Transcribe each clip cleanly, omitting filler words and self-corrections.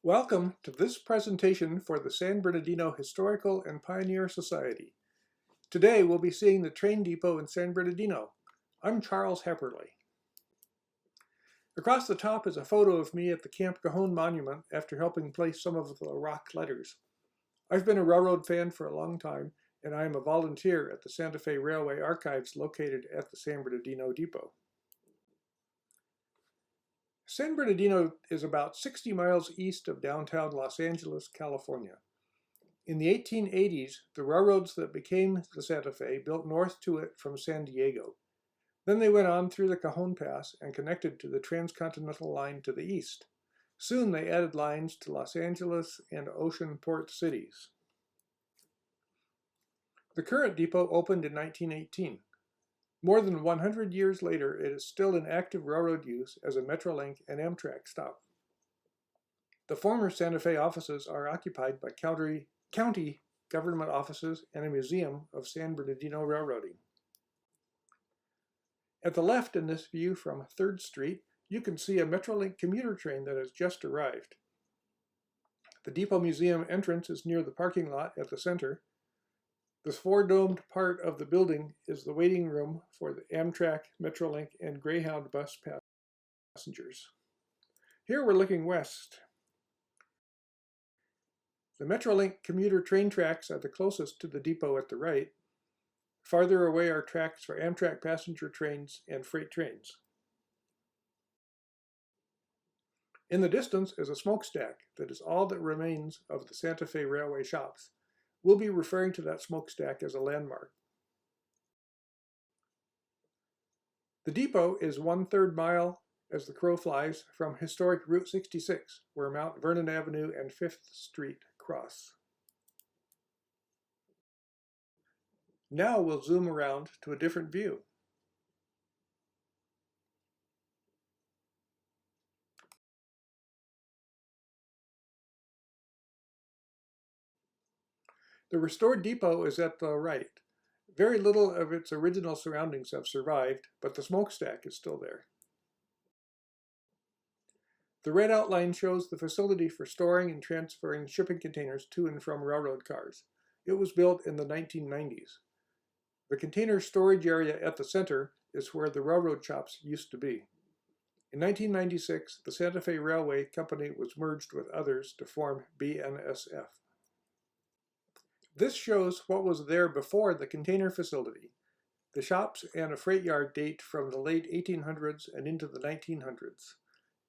Welcome to this presentation for the San Bernardino Historical and Pioneer Society. Today we'll be seeing the train depot in San Bernardino. I'm Charles Hepperly. Across the top is a photo of me at the Camp Cajon Monument after helping place some of the rock letters. I've been a railroad fan for a long time, and I am a volunteer at the Santa Fe Railway Archives located at the San Bernardino Depot. San Bernardino is about 60 miles east of downtown Los Angeles, California. In the 1880s, the railroads that became the Santa Fe built north to it from San Diego. Then they went on through the Cajon Pass and connected to the transcontinental line to the east. Soon they added lines to Los Angeles and ocean port cities. The current depot opened in 1918. More than 100 years later, it is still in active railroad use as a Metrolink and Amtrak stop. The former Santa Fe offices are occupied by county government offices and a museum of San Bernardino railroading. At the left in this view from 3rd Street, you can see a Metrolink commuter train that has just arrived. The Depot Museum entrance is near the parking lot at the center. The four-domed part of the building is the waiting room for the Amtrak, Metrolink, and Greyhound bus passengers. Here we're looking west. The Metrolink commuter train tracks are the closest to the depot at the right. Farther away are tracks for Amtrak passenger trains and freight trains. In the distance is a smokestack that is all that remains of the Santa Fe Railway shops. We'll be referring to that smokestack as a landmark. The depot is 1/3 mile as the crow flies from historic Route 66, where Mount Vernon Avenue and 5th Street cross. Now we'll zoom around to a different view. The restored depot is at the right. Very little of its original surroundings have survived, but the smokestack is still there. The red outline shows the facility for storing and transferring shipping containers to and from railroad cars. It was built in the 1990s. The container storage area at the center is where the railroad shops used to be. In 1996, the Santa Fe Railway Company was merged with others to form BNSF. This shows what was there before the container facility. The shops and a freight yard date from the late 1800s and into the 1900s.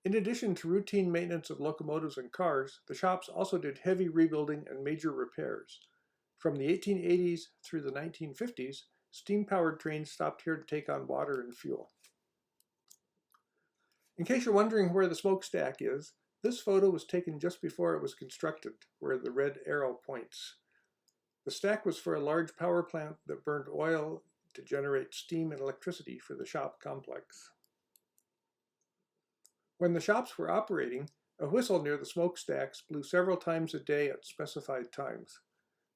In addition to routine maintenance of locomotives and cars, the shops also did heavy rebuilding and major repairs. From the 1880s through the 1950s, steam-powered trains stopped here to take on water and fuel. In case you're wondering where the smokestack is, this photo was taken just before it was constructed, where the red arrow points. The stack was for a large power plant that burned oil to generate steam and electricity for the shop complex. When the shops were operating, a whistle near the smokestacks blew several times a day at specified times.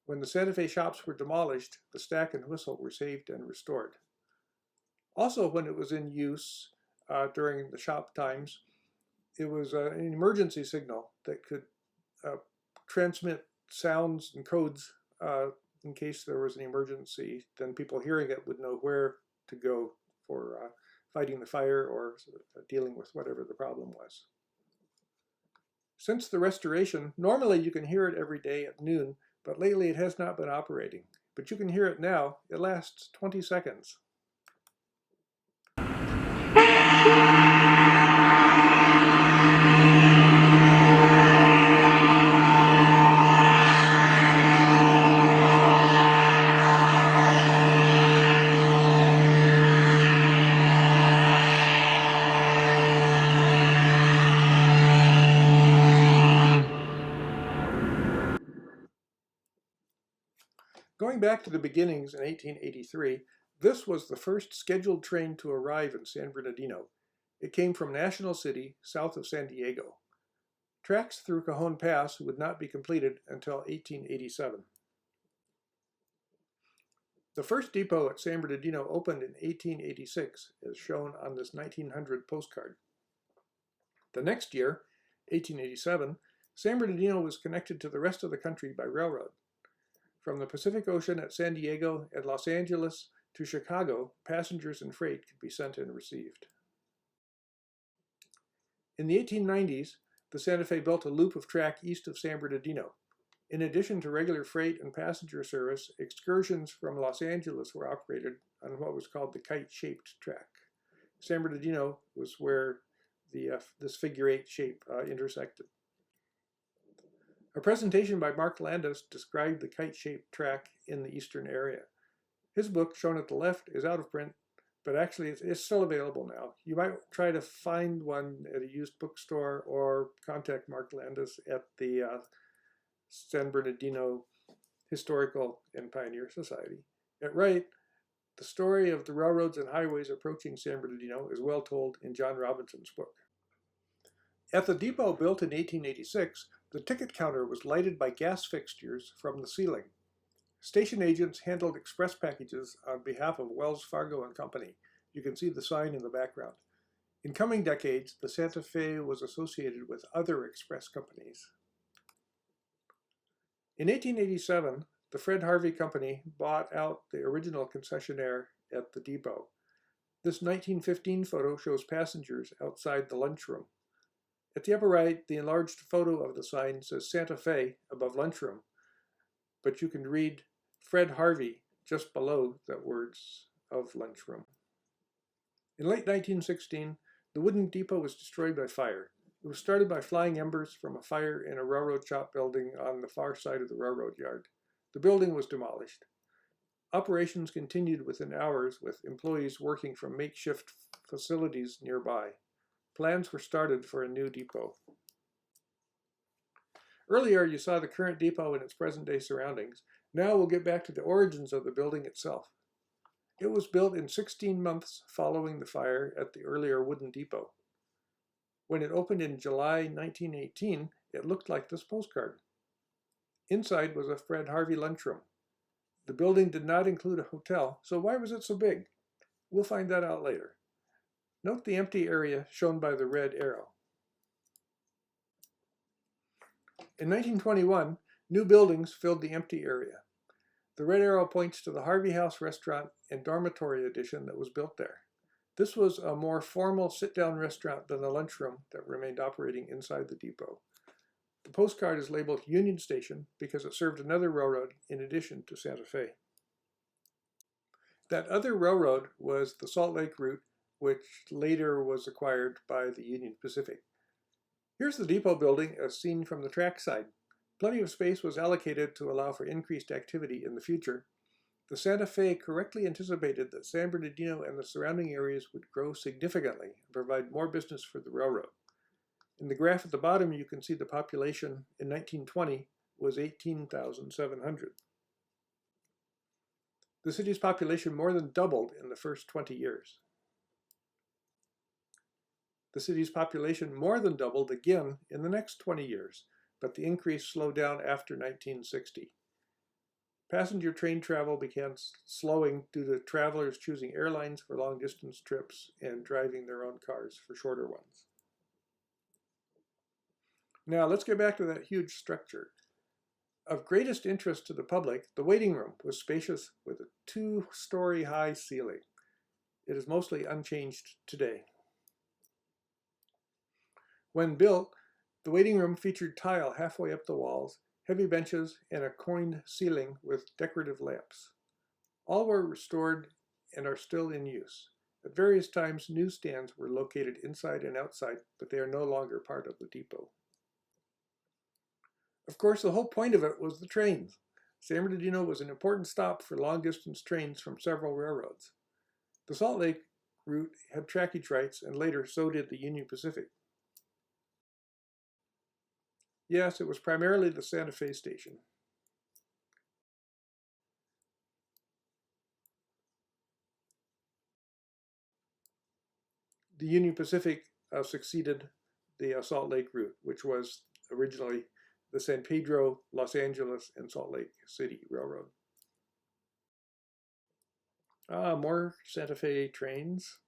When the Santa Fe shops were demolished, the stack and whistle were saved and restored. Also, when it was in use during the shop times, it was an emergency signal that could transmit sounds and codes in case there was an emergency. Then people hearing it would know where to go for fighting the fire or dealing with whatever the problem was. Since the restoration, normally you can hear it every day at noon, but lately it has not been operating. But you can hear it now. It lasts 20 seconds. Going back to the beginnings in 1883, this was the first scheduled train to arrive in San Bernardino. It came from National City, south of San Diego. Tracks through Cajon Pass would not be completed until 1887. The first depot at San Bernardino opened in 1886, as shown on this 1900 postcard. The next year, 1887, San Bernardino was connected to the rest of the country by railroad. From the Pacific Ocean at San Diego and Los Angeles to Chicago, passengers and freight could be sent and received. In the 1890s, the Santa Fe built a loop of track east of San Bernardino. In addition to regular freight and passenger service, excursions from Los Angeles were operated on what was called the kite-shaped track. San Bernardino was where this figure-8 shape intersected. A presentation by Mark Landis described the kite-shaped track in the eastern area. His book, shown at the left, is out of print, but actually it's still available now. You might try to find one at a used bookstore or contact Mark Landis at the San Bernardino Historical and Pioneer Society. At right, the story of the railroads and highways approaching San Bernardino is well told in John Robinson's book. At the depot built in 1886, the ticket counter was lighted by gas fixtures from the ceiling. Station agents handled express packages on behalf of Wells Fargo and Company. You can see the sign in the background. In coming decades, the Santa Fe was associated with other express companies. In 1887, the Fred Harvey Company bought out the original concessionaire at the depot. This 1915 photo shows passengers outside the lunchroom. At the upper right, the enlarged photo of the sign says Santa Fe above lunchroom, but you can read Fred Harvey just below the words of lunchroom. In late 1916, the wooden depot was destroyed by fire. It was started by flying embers from a fire in a railroad shop building on the far side of the railroad yard. The building was demolished. Operations continued within hours with employees working from makeshift facilities nearby. Plans were started for a new depot. Earlier, you saw the current depot in its present-day surroundings. Now we'll get back to the origins of the building itself. It was built in 16 months following the fire at the earlier wooden depot. When it opened in July 1918, it looked like this postcard. Inside was a Fred Harvey lunchroom. The building did not include a hotel, so why was it so big? We'll find that out later. Note the empty area shown by the red arrow. In 1921, new buildings filled the empty area. The red arrow points to the Harvey House restaurant and dormitory addition that was built there. This was a more formal sit-down restaurant than the lunchroom that remained operating inside the depot. The postcard is labeled Union Station because it served another railroad in addition to Santa Fe. That other railroad was the Salt Lake route, which later was acquired by the Union Pacific. Here's the depot building as seen from the track side. Plenty of space was allocated to allow for increased activity in the future. The Santa Fe correctly anticipated that San Bernardino and the surrounding areas would grow significantly and provide more business for the railroad. In the graph at the bottom, you can see the population in 1920 was 18,700. The city's population more than doubled in the first 20 years. The city's population more than doubled again in the next 20 years, but the increase slowed down after 1960. Passenger train travel began slowing due to travelers choosing airlines for long-distance trips and driving their own cars for shorter ones. Now let's get back to that huge structure. Of greatest interest to the public, the waiting room was spacious with a 2-story high ceiling. It is mostly unchanged today. When built, the waiting room featured tile halfway up the walls, heavy benches, and a coined ceiling with decorative lamps. All were restored and are still in use. At various times, newsstands were located inside and outside, but they are no longer part of the depot. Of course, the whole point of it was the trains. San Bernardino was an important stop for long-distance trains from several railroads. The Salt Lake route had trackage rights, and later so did the Union Pacific. Yes, it was primarily the Santa Fe station. The Union Pacific succeeded the Salt Lake route, which was originally the San Pedro, Los Angeles, and Salt Lake City Railroad. More Santa Fe trains.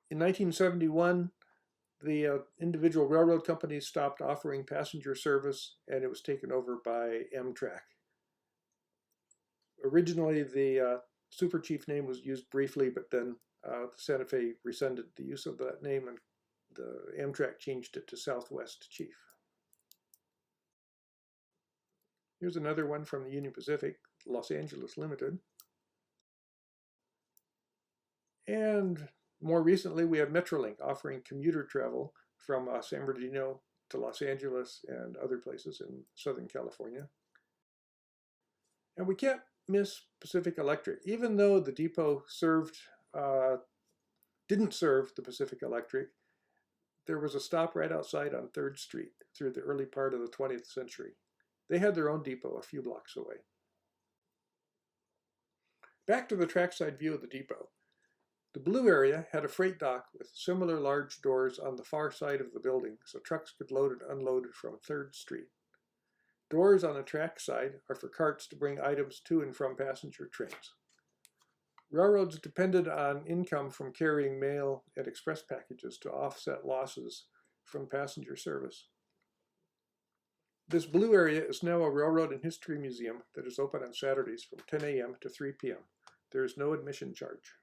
In 1971, the individual railroad companies stopped offering passenger service, and it was taken over by Amtrak. Originally, the Super Chief name was used briefly, but then Santa Fe rescinded the use of that name, and the Amtrak changed it to Southwest Chief. Here's another one from the Union Pacific, Los Angeles Limited. And more recently, we have Metrolink offering commuter travel from San Bernardino to Los Angeles and other places in Southern California. And we can't miss Pacific Electric. Even though the depot didn't serve the Pacific Electric, there was a stop right outside on 3rd Street through the early part of the 20th century. They had their own depot a few blocks away. Back to the trackside view of the depot. The blue area had a freight dock with similar large doors on the far side of the building so trucks could load and unload from 3rd Street. Doors on the track side are for carts to bring items to and from passenger trains. Railroads depended on income from carrying mail and express packages to offset losses from passenger service. This blue area is now a Railroad and History Museum that is open on Saturdays from 10 a.m. to 3 p.m. There is no admission charge.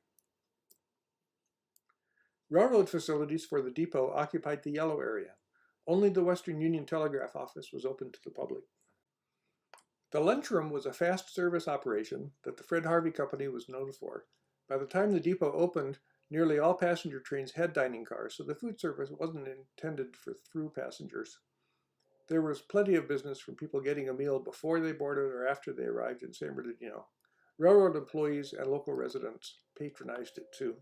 Railroad facilities for the depot occupied the yellow area. Only the Western Union Telegraph Office was open to the public. The lunchroom was a fast service operation that the Fred Harvey Company was known for. By the time the depot opened, nearly all passenger trains had dining cars, so the food service wasn't intended for through passengers. There was plenty of business from people getting a meal before they boarded or after they arrived in San Bernardino. Railroad employees and local residents patronized it too.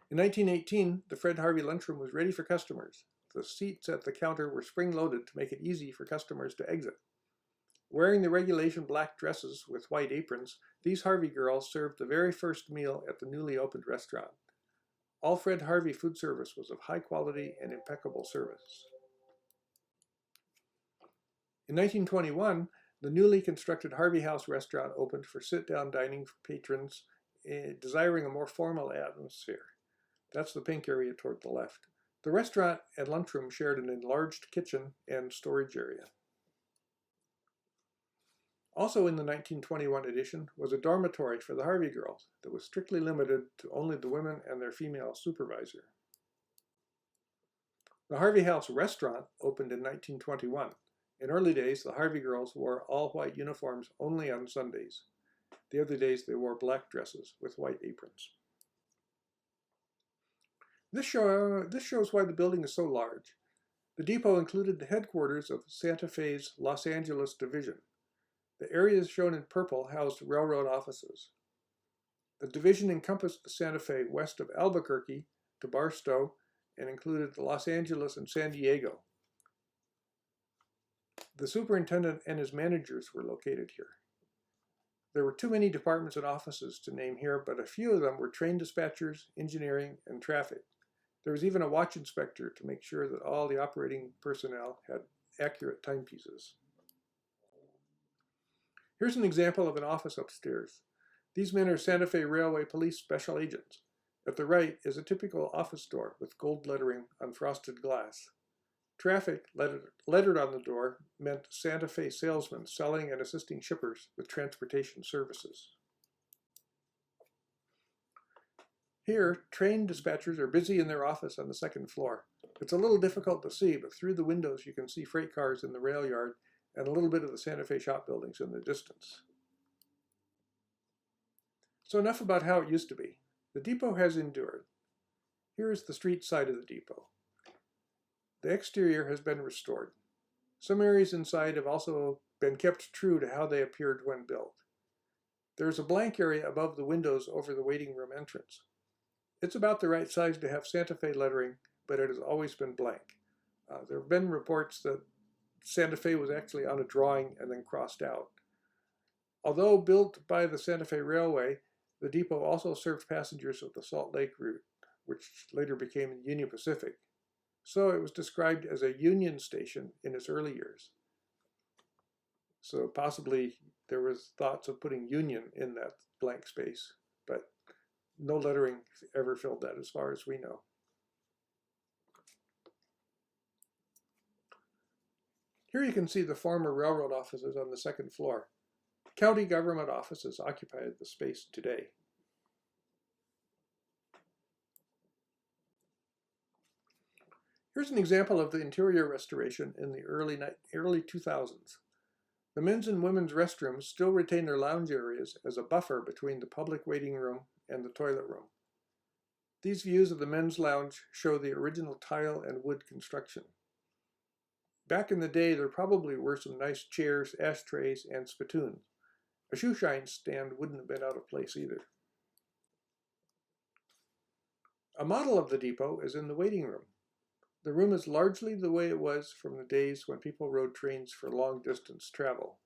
In 1918, the Fred Harvey lunchroom was ready for customers. The seats at the counter were spring-loaded to make it easy for customers to exit. Wearing the regulation black dresses with white aprons, these Harvey girls served the very first meal at the newly opened restaurant. All Fred Harvey food service was of high quality and impeccable service. In 1921, the newly constructed Harvey House restaurant opened for sit-down dining for patrons desiring a more formal atmosphere. That's the pink area toward the left. The restaurant and lunchroom shared an enlarged kitchen and storage area. Also in the 1921 edition was a dormitory for the Harvey girls that was strictly limited to only the women and their female supervisor. The Harvey House restaurant opened in 1921. In early days, the Harvey girls wore all-white uniforms only on Sundays. The other days they wore black dresses with white aprons. This shows why the building is so large. The depot included the headquarters of Santa Fe's Los Angeles division. The areas shown in purple housed railroad offices. The division encompassed the Santa Fe west of Albuquerque to Barstow and included Los Angeles and San Diego. The superintendent and his managers were located here. There were too many departments and offices to name here, but a few of them were train dispatchers, engineering, and traffic. There was even a watch inspector to make sure that all the operating personnel had accurate timepieces. Here's an example of an office upstairs. These men are Santa Fe Railway Police Special Agents. At the right is a typical office door with gold lettering on frosted glass. Traffic, lettered on the door, meant Santa Fe salesmen selling and assisting shippers with transportation services. Here, train dispatchers are busy in their office on the 2nd floor. It's a little difficult to see, but through the windows you can see freight cars in the rail yard and a little bit of the Santa Fe shop buildings in the distance. So enough about how it used to be. The depot has endured. Here is the street side of the depot. The exterior has been restored. Some areas inside have also been kept true to how they appeared when built. There is a blank area above the windows over the waiting room entrance. It's about the right size to have Santa Fe lettering, but it has always been blank. There have been reports that Santa Fe was actually on a drawing and then crossed out. Although built by the Santa Fe Railway, the depot also served passengers of the Salt Lake route, which later became Union Pacific. So it was described as a Union station in its early years. So possibly there was thoughts of putting Union in that blank space, but no lettering ever filled that as far as we know. Here you can see the former railroad offices on the second floor. County government offices occupy the space today. Here's an example of the interior restoration in the early 2000s. The men's and women's restrooms still retain their lounge areas as a buffer between the public waiting room and the toilet room. These views of the men's lounge show the original tile and wood construction. Back in the day, there probably were some nice chairs, ashtrays, and spittoons. A shoe shine stand wouldn't have been out of place either. A model of the depot is in the waiting room. The room is largely the way it was from the days when people rode trains for long-distance travel.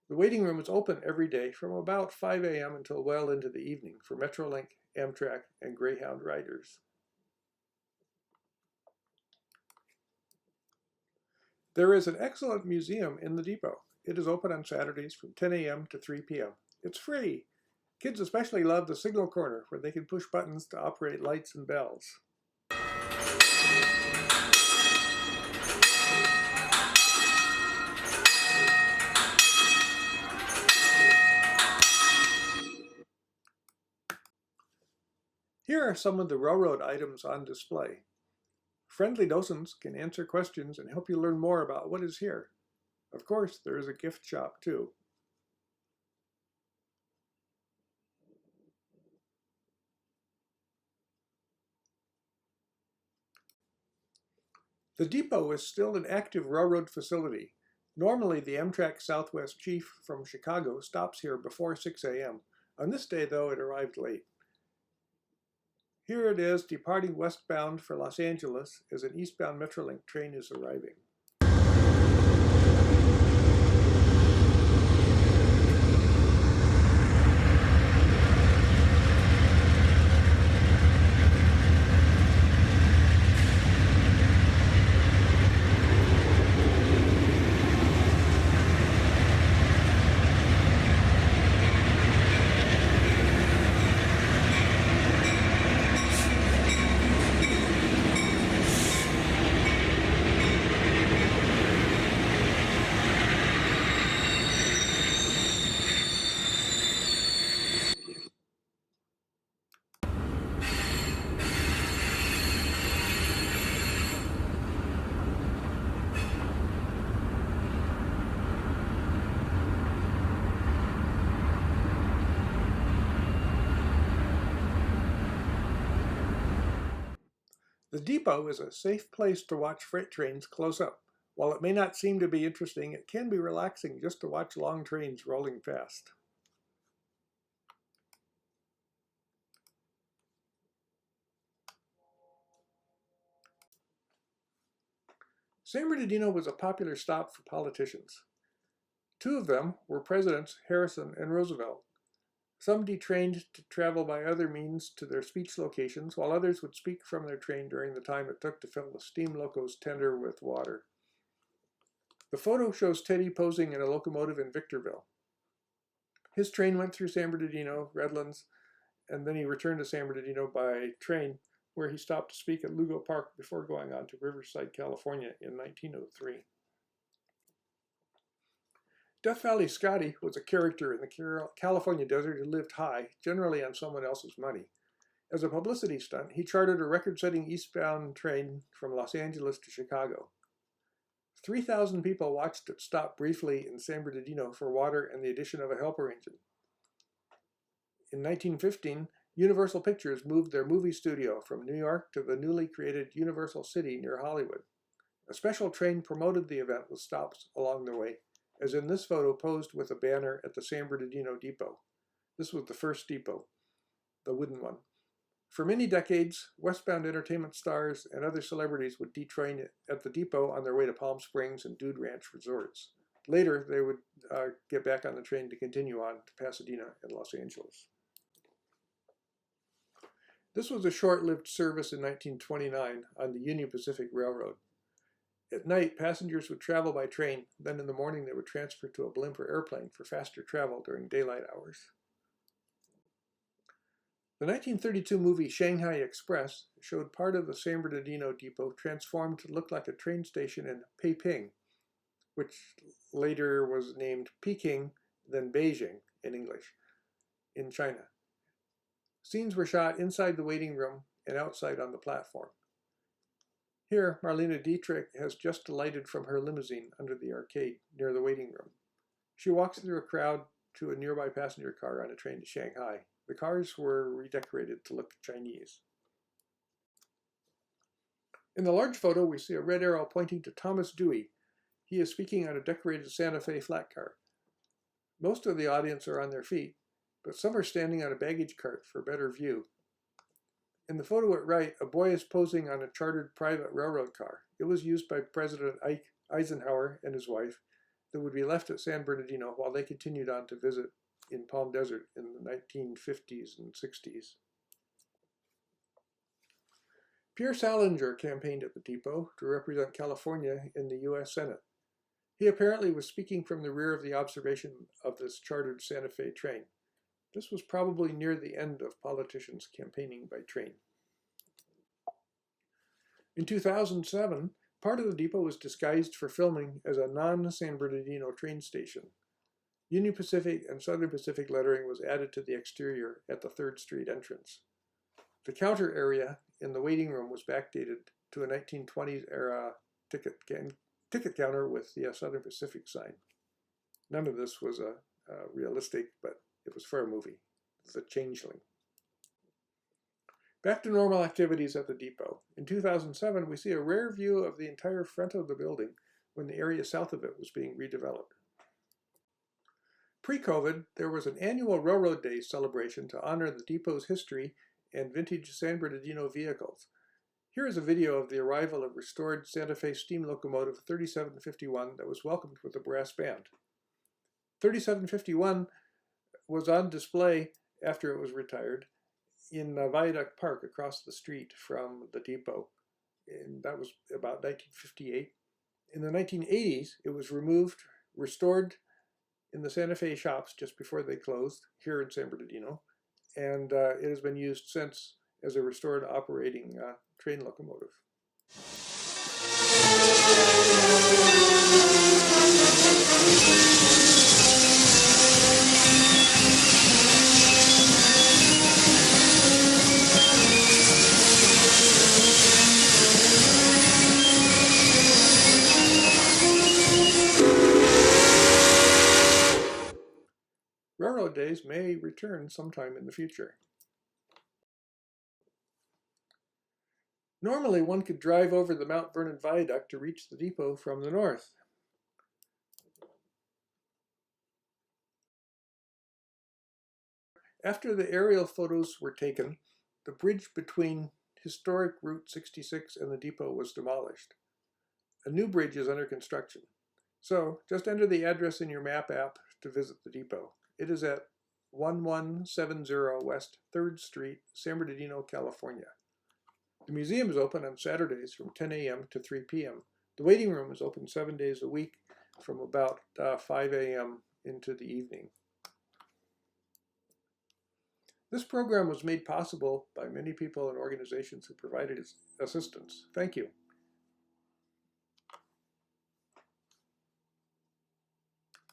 The waiting room is open every day from about 5 a.m. until well into the evening for Metrolink, Amtrak, and Greyhound riders. There is an excellent museum in the depot. It is open on Saturdays from 10 a.m. to 3 p.m. It's free. Kids especially love the signal corner where they can push buttons to operate lights and bells. Here are some of the railroad items on display. Friendly docents can answer questions and help you learn more about what is here. Of course, there is a gift shop too. The depot is still an active railroad facility. Normally, the Amtrak Southwest chief from Chicago stops here before 6 a.m. On this day, though, it arrived late. Here it is, departing westbound for Los Angeles as an eastbound Metrolink train is arriving. The depot is a safe place to watch freight trains close up. While it may not seem to be interesting, it can be relaxing just to watch long trains rolling past. San Bernardino was a popular stop for politicians. Two of them were Presidents Harrison and Roosevelt. Some detrained to travel by other means to their speech locations, while others would speak from their train during the time it took to fill the steam loco's tender with water. The photo shows Teddy posing in a locomotive in Victorville. His train went through San Bernardino, Redlands, and then he returned to San Bernardino by train, where he stopped to speak at Lugo Park before going on to Riverside, California in 1903. Death Valley Scotty was a character in the California desert who lived high, generally on someone else's money. As a publicity stunt, he chartered a record-setting eastbound train from Los Angeles to Chicago. 3,000 people watched it stop briefly in San Bernardino for water and the addition of a helper engine. In 1915, Universal Pictures moved their movie studio from New York to the newly created Universal City near Hollywood. A special train promoted the event with stops along the way, as in this photo posed with a banner at the San Bernardino depot. This was the first depot, the wooden one. For many decades, westbound entertainment stars and other celebrities would detrain at the depot on their way to Palm Springs and Dude Ranch resorts. Later, they would get back on the train to continue on to Pasadena and Los Angeles. This was a short-lived service in 1929 on the Union Pacific Railroad. At night, passengers would travel by train, then in the morning they would transfer to a blimp or airplane for faster travel during daylight hours. The 1932 movie Shanghai Express showed part of the San Bernardino depot transformed to look like a train station in Peiping, which later was named Peking, then Beijing in English, in China. Scenes were shot inside the waiting room and outside on the platform. Here, Marlene Dietrich has just alighted from her limousine under the arcade near the waiting room. She walks through a crowd to a nearby passenger car on a train to Shanghai. The cars were redecorated to look Chinese. In the large photo, we see a red arrow pointing to Thomas Dewey. He is speaking on a decorated Santa Fe flat car. Most of the audience are on their feet, but some are standing on a baggage cart for a better view. In the photo at right, a boy is posing on a chartered private railroad car. It was used by President Eisenhower and his wife that would be left at San Bernardino while they continued on to visit in Palm Desert in the 1950s and 60s. Pierre Salinger campaigned at the depot to represent California in the U.S. Senate. He apparently was speaking from the rear of the observation of this chartered Santa Fe train. This was probably near the end of politicians campaigning by train. In 2007, part of the depot was disguised for filming as a non-San Bernardino train station. Union Pacific and Southern Pacific lettering was added to the exterior at the 3rd Street entrance. The counter area in the waiting room was backdated to a 1920s era ticket counter with the Southern Pacific sign. None of this was realistic, but it was for a movie. It's The Changeling. Back to normal activities at the depot. In 2007, we see a rare view of the entire front of the building when the area south of it was being redeveloped. Pre-COVID, there was an annual Railroad Day celebration to honor the depot's history and vintage San Bernardino vehicles. Here is a video of the arrival of restored Santa Fe steam locomotive 3751 that was welcomed with a brass band. 3751 was on display after it was retired in Viaduct Park across the street from the depot, and that was about 1958. In the 1980s, it was restored in the Santa Fe shops just before they closed here in San Bernardino, and it has been used since as a restored operating train locomotive. Railroad days may return sometime in the future. Normally, one could drive over the Mount Vernon Viaduct to reach the depot from the north. After the aerial photos were taken, the bridge between historic Route 66 and the depot was demolished. A new bridge is under construction. So, just enter the address in your map app to visit the depot. It is at 1170 West 3rd Street, San Bernardino, California. The museum is open on Saturdays from 10 a.m. to 3 p.m. The waiting room is open 7 days a week from about 5 a.m. into the evening. This program was made possible by many people and organizations who provided assistance. Thank you.